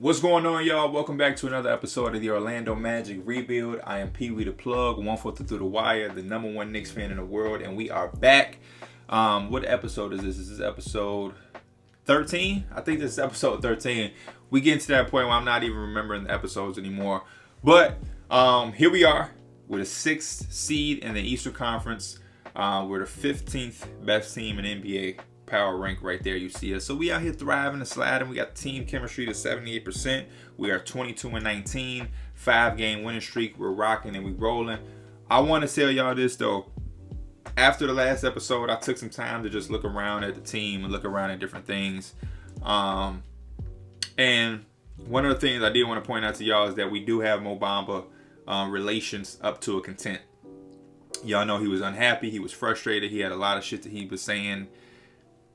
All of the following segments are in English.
What's going on, y'all? Welcome back to another episode of the Orlando Magic Rebuild. I am Pee Wee the Plug, 1/4 through the wire, the number one Knicks fan in the world, and we are back. What episode is this? Is this episode 13? I think this is episode 13. We get to that point where I'm not even remembering the episodes anymore. But here we are with a 6th seed in the Eastern Conference. We're the 15th best team in NBA power rank right there. You see us. So we out here thriving and sliding. We got team chemistry to 78%. We are 22-19, 5-game winning streak. We're rocking and we rolling. I want to tell y'all this though. After the last episode, I took some time to just look around at the team and look around at different things. And one of the things I did want to point out to y'all is that we do have Mo Bamba relations up to a content. Y'all know he was unhappy. He was frustrated. He had a lot of shit that he was saying.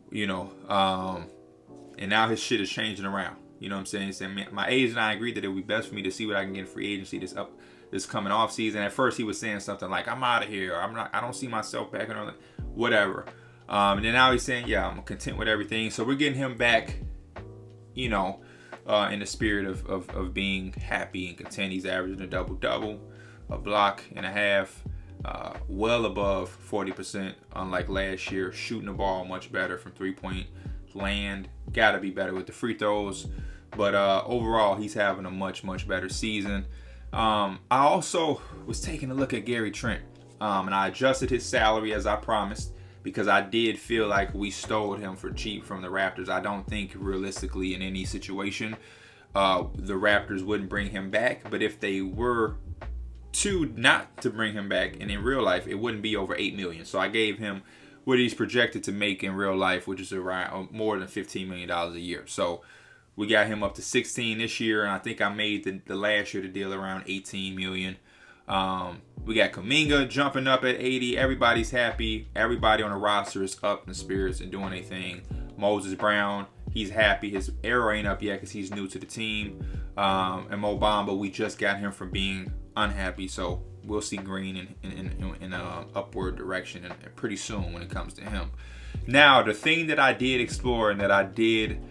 And now his shit is changing around. You know what I'm saying? He said, my agent and I agreed that it would be best for me to see what I can get in free agency this coming off season. At first, he was saying something like, "I'm out of here," or I don't see myself back in, whatever. And then now he's saying, "Yeah, I'm content with everything." So we're getting him back, in the spirit of being happy and content. He's averaging a double-double, a block and a half. Well above 40%, unlike last year. Shooting the ball much better from three-point land. Gotta be better with the free throws. But overall, he's having a much, much better season. I also was taking a look at Gary Trent. And I adjusted his salary as I promised, because I did feel like we stole him for cheap from the Raptors. I don't think realistically in any situation the Raptors wouldn't bring him back. But if they were not to bring him back, and in real life it wouldn't be over $8 million. So I gave him what he's projected to make in real life, which is around more than $15 million a year. So we got him up to 16 this year, and I think I made the last year the deal around 18 million. We got Kuminga jumping up at 80. Everybody's happy. Everybody on the roster is up in spirits and doing their thing. Moses Brown, he's happy. His arrow ain't up yet because he's new to the team. And Mo Bamba, we just got him from being unhappy, so we'll see green in a upward direction and pretty soon when it comes to him. Now, the thing that I did explore and that I did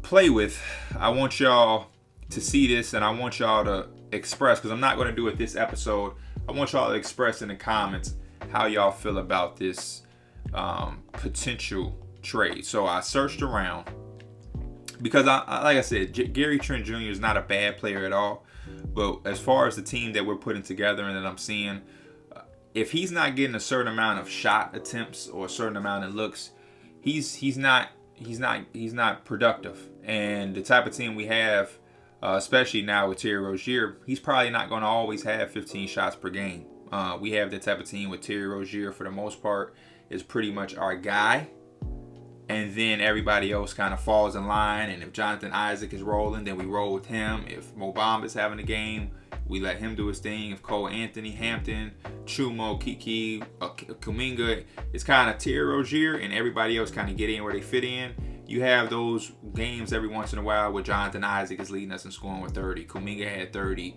play with, I want y'all to see this, and I want y'all to express, because I'm not going to do it this episode. I want y'all to express in the comments how y'all feel about this potential trade. So I searched around, because like I said, Gary Trent Jr. is not a bad player at all. But as far as the team that we're putting together and that I'm seeing, if he's not getting a certain amount of shot attempts or a certain amount of looks, he's not productive. And the type of team we have, especially now with Terry Rozier, he's probably not going to always have 15 shots per game. We have the type of team with Terry Rozier, for the most part, is pretty much our guy. And then everybody else kind of falls in line. And if Jonathan Isaac is rolling, then we roll with him. If Mo Bamba is having a game, we let him do his thing. If Cole Anthony, Hampton, Chumo, Kiki, Kuminga, it's kind of Terry Rozier, and everybody else kind of get in where they fit in. You have those games every once in a while where Jonathan Isaac is leading us and scoring with 30. Kuminga had 30.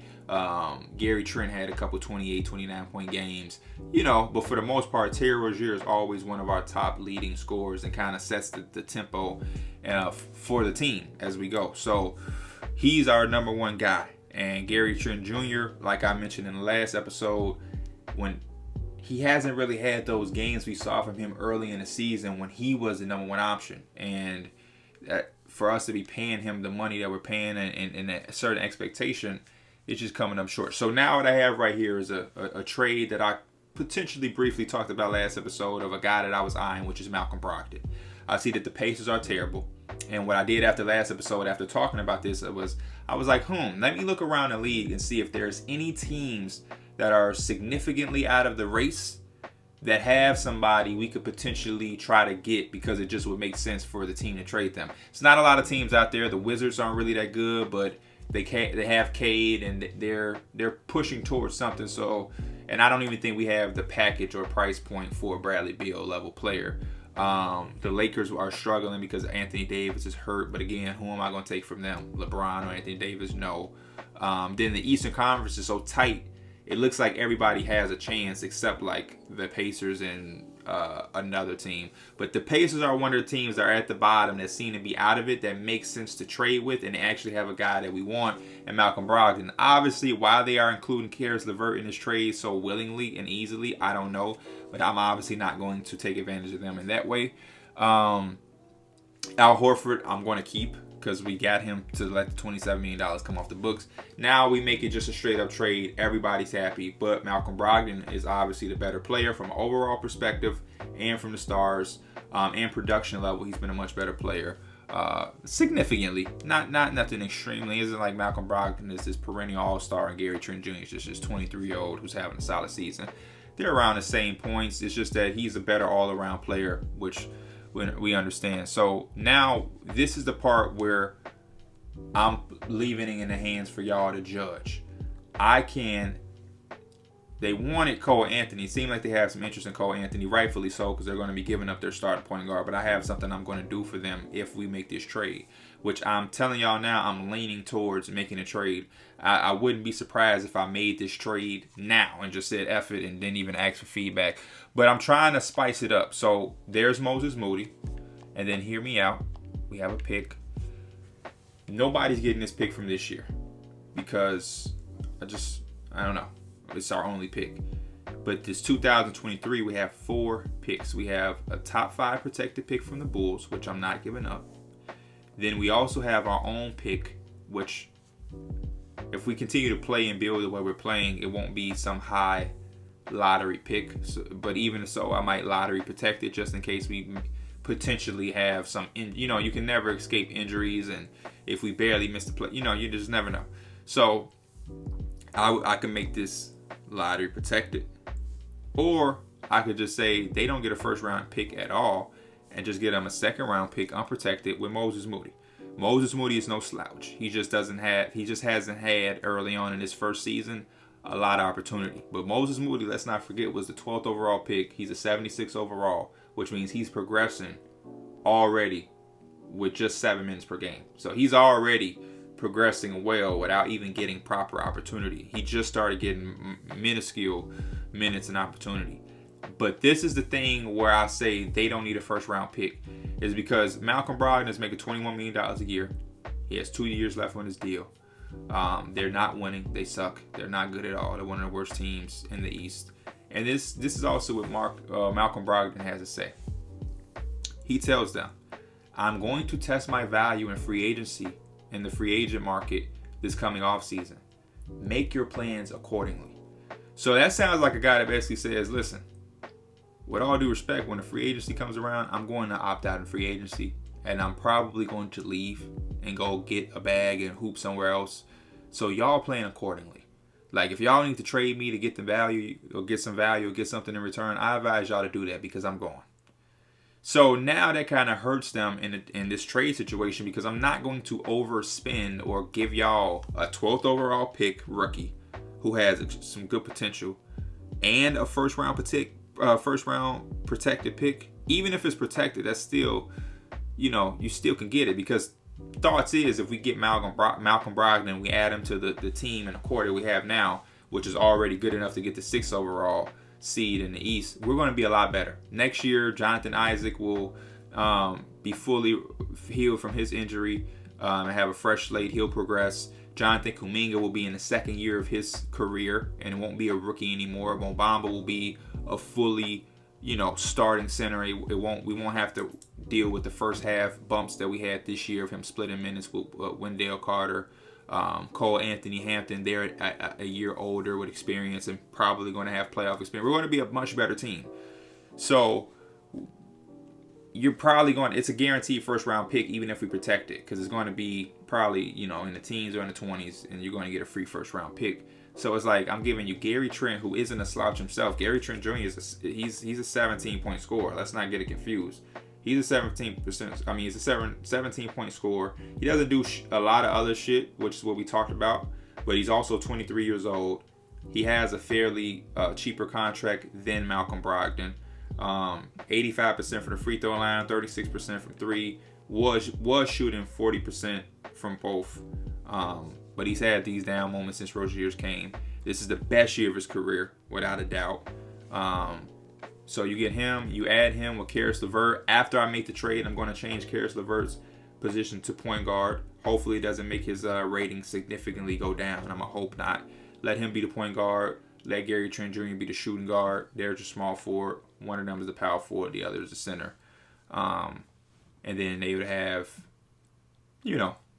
Gary Trent had a couple 28, 29-point games. But for the most part, Terry Rozier is always one of our top leading scorers and kind of sets the tempo for the team as we go. So he's our number one guy. And Gary Trent Jr., like I mentioned in the last episode, when he hasn't really had those games we saw from him early in the season when he was the number one option. And for us to be paying him the money that we're paying and a certain expectation, it's just coming up short. So now what I have right here is a trade that I potentially briefly talked about last episode of a guy that I was eyeing, which is Malcolm Brogdon. I see that the Pacers are terrible. And what I did after last episode, after talking about this, I was like, let me look around the league and see if there's any teams that are significantly out of the race that have somebody we could potentially try to get, because it just would make sense for the team to trade them. It's not a lot of teams out there. The Wizards aren't really that good, but they have Cade and they're pushing towards something. So, and I don't even think we have the package or price point for a Bradley Beal level player. The Lakers are struggling because Anthony Davis is hurt, but again, who am I going to take from them? LeBron or Anthony Davis? No. Then the Eastern Conference is so tight. It looks like everybody has a chance except like the Pacers and another team. But the Pacers are one of the teams that are at the bottom that seem to be out of it, that makes sense to trade with, and they actually have a guy that we want, and Malcolm Brogdon. Obviously, why they are including Caris LeVert in this trade so willingly and easily, I don't know. But I'm obviously not going to take advantage of them in that way. Al Horford, I'm going to keep, because we got him to let the $27 million come off the books. Now we make it just a straight up trade. Everybody's happy. But Malcolm Brogdon is obviously the better player from an overall perspective and from the stars and production level. He's been a much better player. Significantly. Not nothing extremely. It isn't like Malcolm Brogdon is this perennial all-star and Gary Trent Jr. is just this 23-year-old who's having a solid season. They're around the same points. It's just that he's a better all-around player, which we understand. So now this is the part where I'm leaving it in the hands for y'all to judge. They wanted Cole Anthony. It seemed like they have some interest in Cole Anthony, rightfully so, because they're going to be giving up their starting point guard. But I have something I'm going to do for them if we make this trade, which I'm telling y'all now, I'm leaning towards making a trade. I wouldn't be surprised if I made this trade now and just said F it and didn't even ask for feedback. But I'm trying to spice it up. So there's Moses Moody. And then hear me out. We have a pick. Nobody's getting this pick from this year because I don't know. It's our only pick. But this 2023, we have 4 picks. We have a top 5 protected pick from the Bulls, which I'm not giving up. Then we also have our own pick, which if we continue to play and build the way we're playing, it won't be some high lottery pick. But even so, I might lottery protect it just in case we potentially have some, you can never escape injuries. And if we barely miss the play, you just never know. So I can make this lottery protected, or I could just say they don't get a first round pick at all and just get them a second round pick unprotected with Moses Moody. Moses Moody is no slouch. He just hasn't had early on in his first season a lot of opportunity. But Moses Moody, let's not forget, was the 12th overall pick. He's a 76 overall, which means he's progressing already with just 7 minutes per game. So he's already progressing well without even getting proper opportunity. He just started getting minuscule minutes and opportunity. But this is the thing where I say they don't need a first round pick, is because Malcolm Brogdon is making $21 million a year. He has 2 years left on his deal. They're not winning. They suck. They're not good at all. They're one of the worst teams in the East. And this is also what Malcolm Brogdon has to say. He tells them, I'm going to test my value in free agency in the free agent market this coming off season. Make your plans accordingly. So that sounds like a guy that basically says, listen, with all due respect, when the free agency comes around, I'm going to opt out in free agency, and I'm probably going to leave and go get a bag and hoop somewhere else. So y'all plan accordingly. Like, if y'all need to trade me to get the value or get some value or get something in return, I advise y'all to do that because I'm going. So now that kind of hurts them in this trade situation, because I'm not going to overspend or give y'all a 12th overall pick rookie who has some good potential and a first round protected pick. Even if it's protected, that's still, you still can get it, because thoughts is if we get Malcolm Brogdon, we add him to the team and the core that we have now, which is already good enough to get the 6th overall seed in the East, we're going to be a lot better. Next year, Jonathan Isaac will be fully healed from his injury and have a fresh slate. He'll progress. Jonathan Kuminga will be in the 2nd year of his career and won't be a rookie anymore. Mo Bamba will be a fully, starting center. We won't have to deal with the first half bumps that we had this year of him splitting minutes with Wendell Carter. Cole Anthony Hampton, they're a year older with experience and probably going to have playoff experience. We're going to be a much better team. So you're probably it's a guaranteed first round pick even if we protect it, because it's going to be probably, in the teens or in the 20s, and you're going to get a free first round pick. So it's like I'm giving you Gary Trent, who isn't a slouch himself. Gary Trent Jr. he's a 17-point scorer. Let's not get it confused. He's a 17%. He's a 17-point scorer. He doesn't do a lot of other shit, which is what we talked about. But he's also 23 years old. He has a fairly cheaper contract than Malcolm Brogdon. 85% from the free throw line, 36% from three. Was shooting 40% from both. But he's had these down moments since Rozier's came. This is the best year of his career, without a doubt. So you get him, you add him with Karis LeVert. After I make the trade, I'm going to change Karis LeVert's position to point guard. Hopefully it doesn't make his rating significantly go down. I'm going to hope not. Let him be the point guard. Let Gary Trent Jr. be the shooting guard. There's a small forward. One of them is the power forward. The other is the center. And then they would have,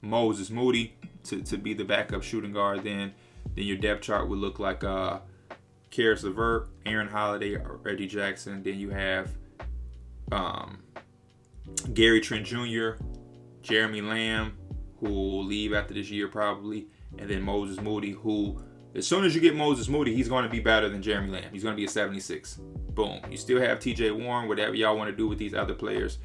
Moses Moody to be the backup shooting guard. Then your depth chart would look like Karis LeVert, Aaron Holiday, Reggie Jackson. Then you have Gary Trent Jr., Jeremy Lamb, who will leave after this year probably, and then Moses Moody, who, as soon as you get Moses Moody, he's going to be better than Jeremy Lamb. He's going to be a 76. Boom. You still have T.J. Warren, whatever y'all want to do with these other players.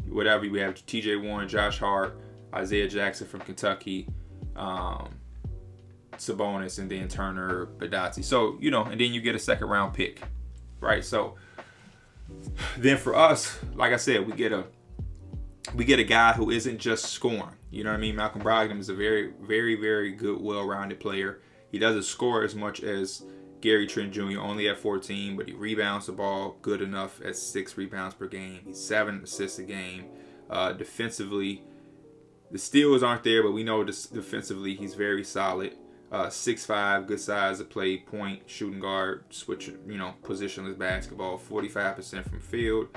Whatever, we have T.J. Warren, Josh Hart, Isaiah Jackson from Kentucky, Sabonis, and then Turner, Badazzi. So, and then you get a second round pick, right? So then for us, like I said, we get a guy who isn't just scoring. You know what I mean? Malcolm Brogdon is a very, very, very good, well-rounded player. He doesn't score as much as Gary Trent Jr., only at 14, but he rebounds the ball good enough at 6 rebounds per game. He's 7 assists a game. Defensively, the steals aren't there, but we know defensively he's very solid. 6'5", good size to play point, shooting guard, switch, positionless basketball, 45% from field.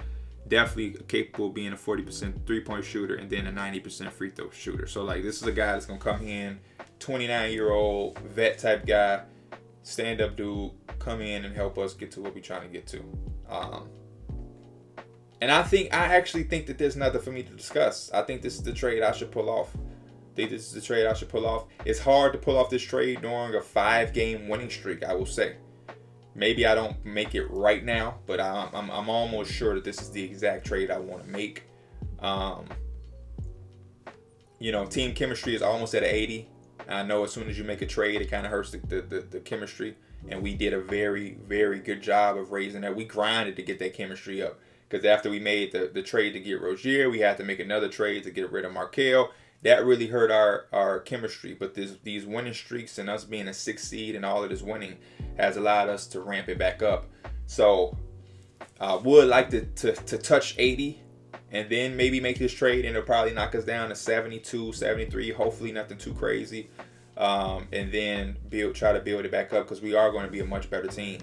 Definitely capable of being a 40% three-point shooter and then a 90% free throw shooter. So, this is a guy that's going to come in, 29-year-old vet type guy, stand-up dude, come in and help us get to what we're trying to get to. And I actually think that there's nothing for me to discuss. I think this is the trade I should pull off. It's hard to pull off this trade during a 5-game winning streak, I will say. Maybe I don't make it right now, but I'm almost sure that this is the exact trade I want to make. Team chemistry is almost at 80. I know as soon as you make a trade, it kind of hurts the chemistry. And we did a very, very good job of raising that. We grinded to get that chemistry up. Because after we made the trade to get Rozier, we had to make another trade to get rid of Markelle. That really hurt our chemistry. But these winning streaks and us being a 6th seed and all of this winning has allowed us to ramp it back up. So I would like to touch 80 and then maybe make this trade, and it'll probably knock us down to 72, 73, hopefully nothing too crazy. And then try to build it back up, because we are going to be a much better team.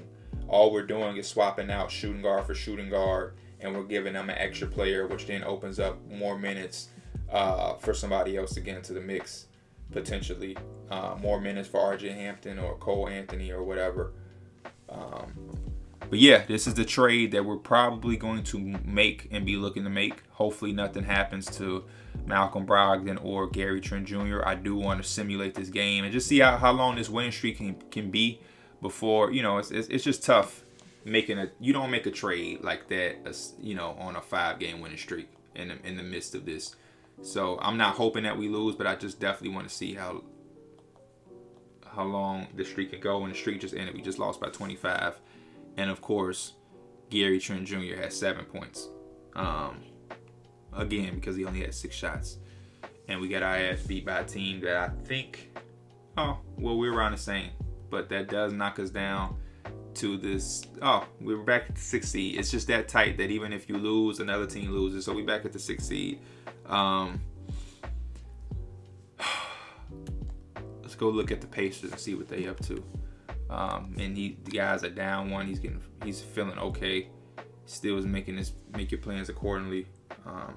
All we're doing is swapping out shooting guard for shooting guard, and we're giving them an extra player, which then opens up more minutes for somebody else to get into the mix, potentially. More minutes for RJ Hampton or Cole Anthony or whatever. But yeah, this is the trade that we're probably going to make and be looking to make. Hopefully nothing happens to Malcolm Brogdon or Gary Trent Jr. I do want to simulate this game and just see how long this winning streak can be before, it's just tough you don't make a trade like that, on a 5-game winning streak in the midst of this. So I'm not hoping that we lose, but I just definitely want to see how long the streak can go. And the streak just ended. We just lost by 25. And of course, Gary Trent Jr. has 7 points. Again, because he only had 6 shots. And we got our ass beat by a team that I think, we're around the same. But that does knock us down to this. We're back at the 6th seed. It's just that tight that even if you lose, another team loses. So we're back at the 6th seed. Let's go look at the Pacers and see what they up to. And the guys are down 1. He's feeling okay. Still is make your plans accordingly.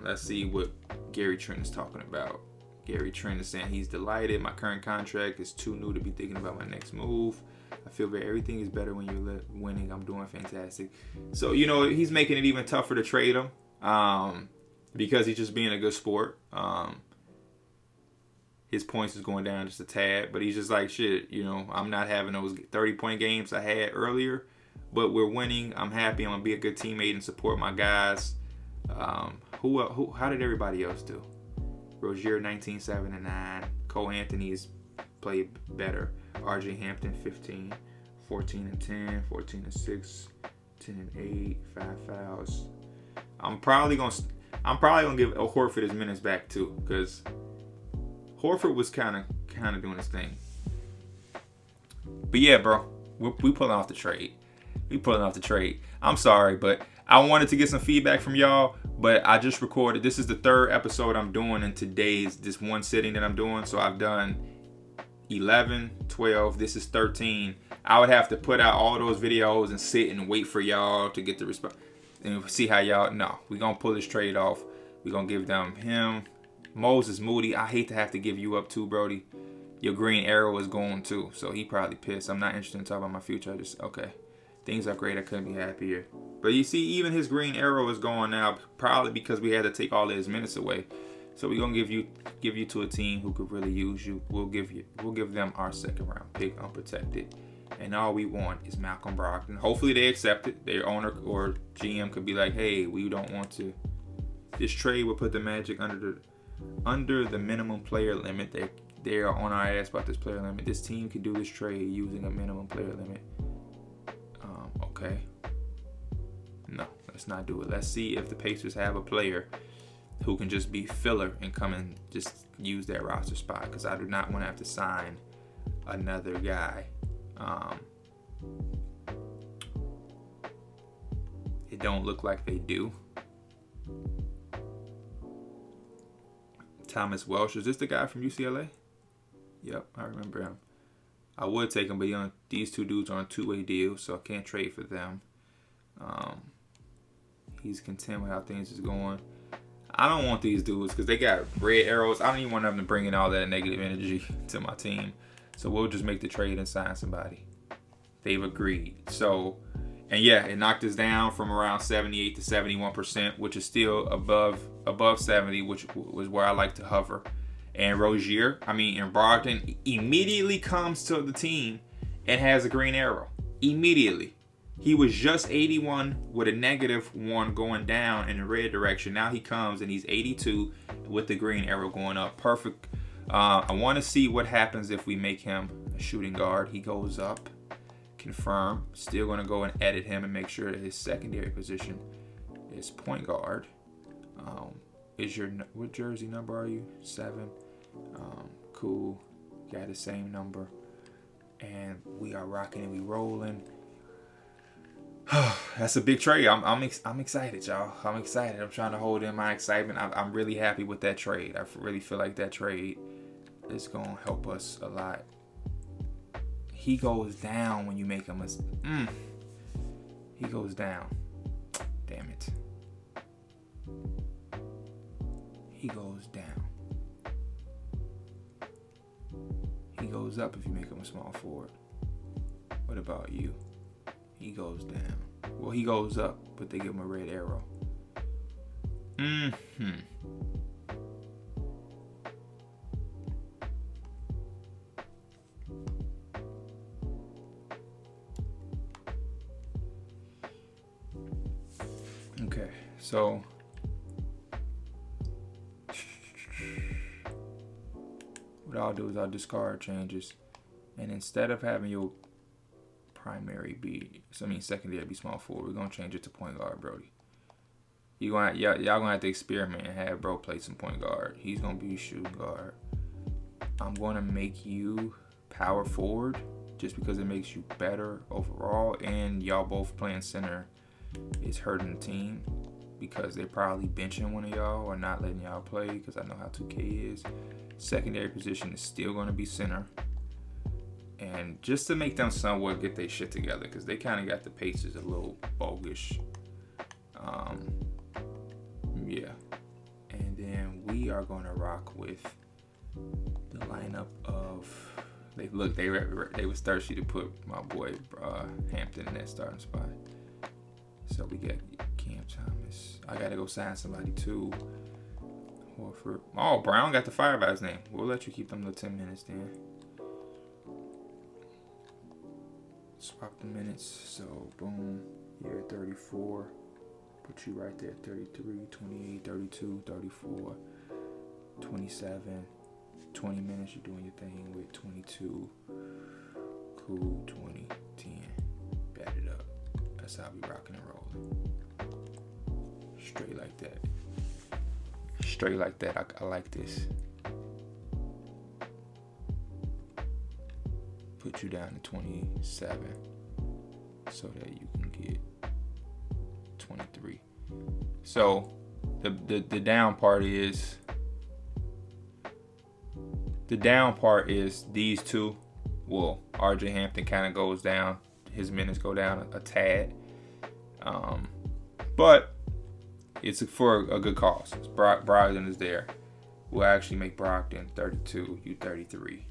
Let's see what Gary Trent is talking about. Gary Trent is saying he's delighted. My current contract is too new to be thinking about my next move. I feel that everything is better when you're winning. I'm doing fantastic. So, he's making it even tougher to trade him because he's just being a good sport. His points is going down just a tad, but he's just like, shit, I'm not having those 30-point games I had earlier, but we're winning. I'm happy. I'm going to be a good teammate and support my guys. How did everybody else do? Rozier 19, 7, and 9. Cole Anthony's played better. RJ Hampton 15, 14 and 10, 14 and 6, 10 and 8, 5 fouls. I'm probably gonna give Horford his minutes back too, because Horford was kind of doing his thing. But yeah, bro, we pulling off the trade. I'm sorry, but I wanted to get some feedback from y'all, but I just recorded. This is the 3rd episode I'm doing in today's, this one sitting that I'm doing. So I've done 11, 12, this is 13. I would have to put out all those videos and sit and wait for y'all to get the response. And see how y'all, no, we're going to pull this trade off. We're going to give them him. Moses Moody, I hate to have to give you up too, Brody. Your green arrow is going too, so he probably pissed. I'm not interested in talking about my future. I just, okay. Things are great. I couldn't be happier. But you see, even his green arrow is going now, probably because we had to take all of his minutes away. So we're gonna give you to a team who could really use you. We'll give them our 2nd round pick unprotected. And all we want is Malcolm Brogdon. Hopefully they accept it. Their owner or GM could be like, hey, we don't want to. This trade will put the Magic under the minimum player limit. They are on our ass about this player limit. This team can do this trade using a minimum player limit. Okay. No, let's not do it. Let's see if the Pacers have a player who can just be filler and come and just use that roster spot, because I do not want to have to sign another guy. It don't look like they do. Thomas Welsh, is this the guy from UCLA? Yep, I remember him. I would take him, but these 2 dudes are on 2-way deals, so I can't trade for them. He's content with how things is going. I don't want these dudes because they got red arrows. I don't even want them to bring in all that negative energy to my team. So we'll just make the trade and sign somebody. They've agreed. So, and yeah, it knocked us down from around 78 to 71%, which is still above 70, which was where I like to hover. And Brogdon immediately comes to the team and has a green arrow. Immediately. He was just 81 with a -1 going down in the red direction. Now he comes and he's 82 with the green arrow going up. Perfect. I want to see what happens if we make him a shooting guard. He goes up. Confirm. Still going to go and edit him and make sure that his secondary position is point guard. What jersey number are you? 7. Cool. Got the same number. And we are rocking and we rolling. That's a big trade. I'm excited, y'all. I'm excited. I'm trying to hold in my excitement. I'm really happy with that trade. I really feel like that trade is going to help us a lot. He goes down when you make him He goes down. Damn it. He goes down. He goes up if you make him a small forward. What about you? He goes down. Well, he goes up, but they give him a red arrow. Okay, so what I'll do is I'll discard changes, and instead of having your secondary be small forward, we're gonna change it to point guard, Brody. Y'all gonna have to experiment and have bro play some point guard. He's gonna be shooting guard. I'm gonna make you power forward just because it makes you better overall, and y'all both playing center is hurting the team because they're probably benching one of y'all or not letting y'all play, because I know how 2K is. Secondary position is still gonna be center. And just to make them somewhat get their shit together, because they kind of got the Pacers a little bogus. Yeah. And then we are going to rock with the lineup of... They was thirsty to put my boy Hampton in that starting spot. So we got Cam Thomas. I got to go sign somebody too. Horford. Oh, Brown got the fire by his name. We'll let you keep them the 10 minutes then. Swap the minutes, so boom, you're at 34, put you right there, 33, 28, 32, 34, 27, 20 minutes, you're doing your thing with 22, cool, 20, 10, bat it up. That's how we rocking and rolling. Straight like that. Straight like that, I like this. Put you down to 27 so that you can get 23 So the down part is these two. Well, RJ Hampton kind of goes down. His minutes go down a tad. But it's for a good cause. Brogdon is there. We'll actually make Brogdon 32, you 33.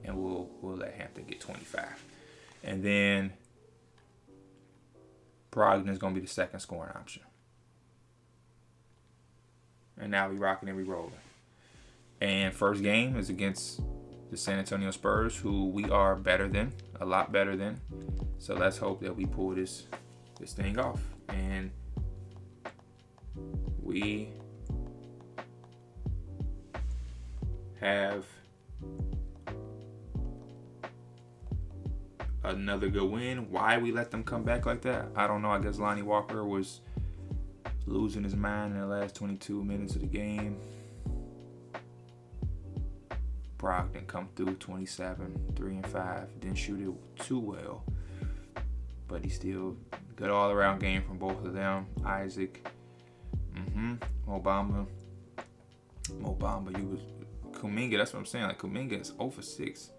And we'll let Hampton get 25. And then Brogdon is going to be the second scoring option. And now we rocking and we rolling. And first game is against the San Antonio Spurs, who we are better than, a lot better than. So let's hope that we pull this thing off. And we have another good win. Why we let them come back like that, I don't know. I guess Lonnie Walker was losing his mind in the last 22 minutes of the game. Brogdon come through 27, 3 and 5. Didn't shoot it too well, but he still good all-around game from both of them. Isaac, Mo Bamba, you was Kuminga. That's what I'm saying. Like Kuminga is 0 for 6.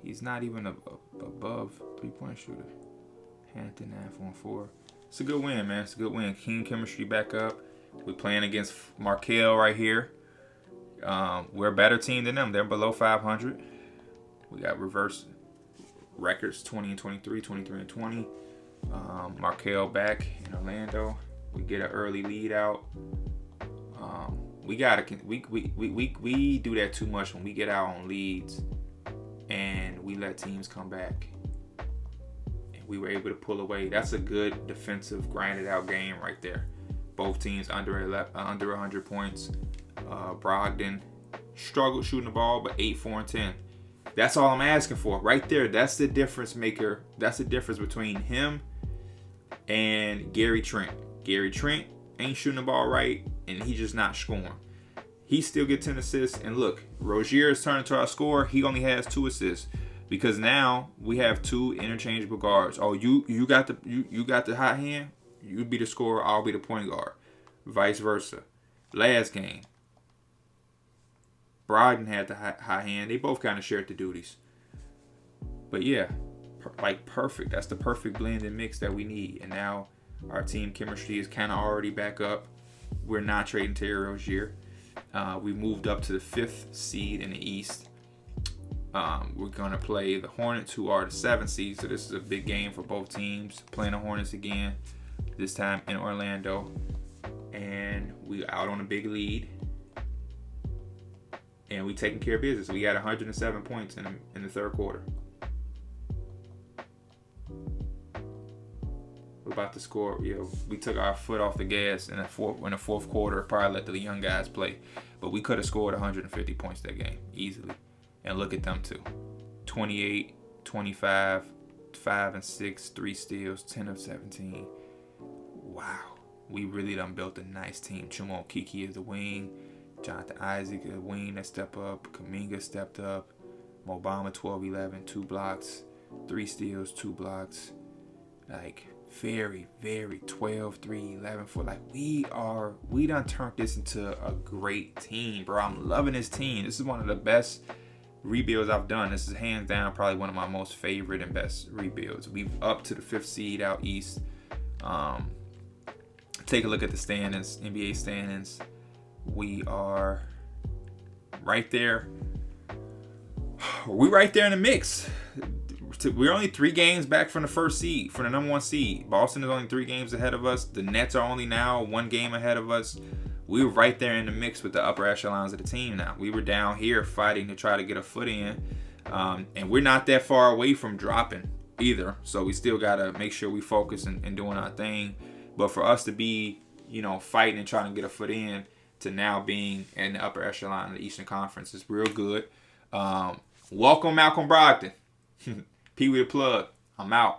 He's not even above 3-point shooter. Hampton 9 for 4. It's a good win, man. It's a good win. King chemistry back up. We're playing against Markel right here. We're a better team than them. They're below 500. We got reverse records, 20 and 23, 23 and 20. Markel back in Orlando. We get an early lead out. We do that too much when we get out on leads and we let teams come back. And we were able to pull away. That's a good defensive, grinded out game right there. Both teams under 100 points. Brogdon struggled shooting the ball, but 8, 4, and 10. That's all I'm asking for right there. That's the difference maker. That's the difference between him and Gary Trent. Gary Trent ain't shooting the ball right, and he's just not scoring. He still gets 10 assists. And look, Rozier is turning to our scorer. He only has 2 assists because now we have 2 interchangeable guards. Oh, you got the hot hand. You be the scorer. I'll be the point guard. Vice versa. Last game, Brogdon had the high hand. They both kind of shared the duties. But yeah, perfect. That's the perfect blend and mix that we need. And now our team chemistry is kind of already back up. We're not trading Terry Rozier. We moved up to the 5th seed in the East. We're going to play the Hornets, who are the 7th seed. So this is a big game for both teams. Playing the Hornets again, this time in Orlando. And we out on a big lead. And we taking care of business. We got 107 points in the third quarter. We're about to score. We took our foot off the gas in the fourth quarter. Probably let the young guys play. But we could have scored 150 points that game easily. And look at them too. 28, 25, 5 and 6, 3 steals, 10 of 17. Wow. We really done built a nice team. Chumo Kiki is the wing. Jonathan Isaac is the wing that stepped up. Kuminga stepped up. Mo Bamba 12-11, 2 blocks, 3 steals, 2 blocks. Like very, very 12, 3, 11 for we done turned this into a great team, bro. I'm loving this team. This is one of the best rebuilds I've done. This is hands down probably one of my most favorite and best rebuilds. We've up to the 5th seed out east. Take a look at the standings, NBA standings. We are right there. We're right there in the mix. We're only 3 games back from the 1st seed, from the number 1 seed. Boston is only 3 games ahead of us. The Nets are only now 1 game ahead of us. We were right there in the mix with the upper echelons of the team now. We were down here fighting to try to get a foot in. And we're not that far away from dropping either. So we still got to make sure we focus and doing our thing. But for us to be, fighting and trying to get a foot in, to now being in the upper echelon of the Eastern Conference is real good. Welcome Malcolm Brogdon. Pee Wee the plug. I'm out.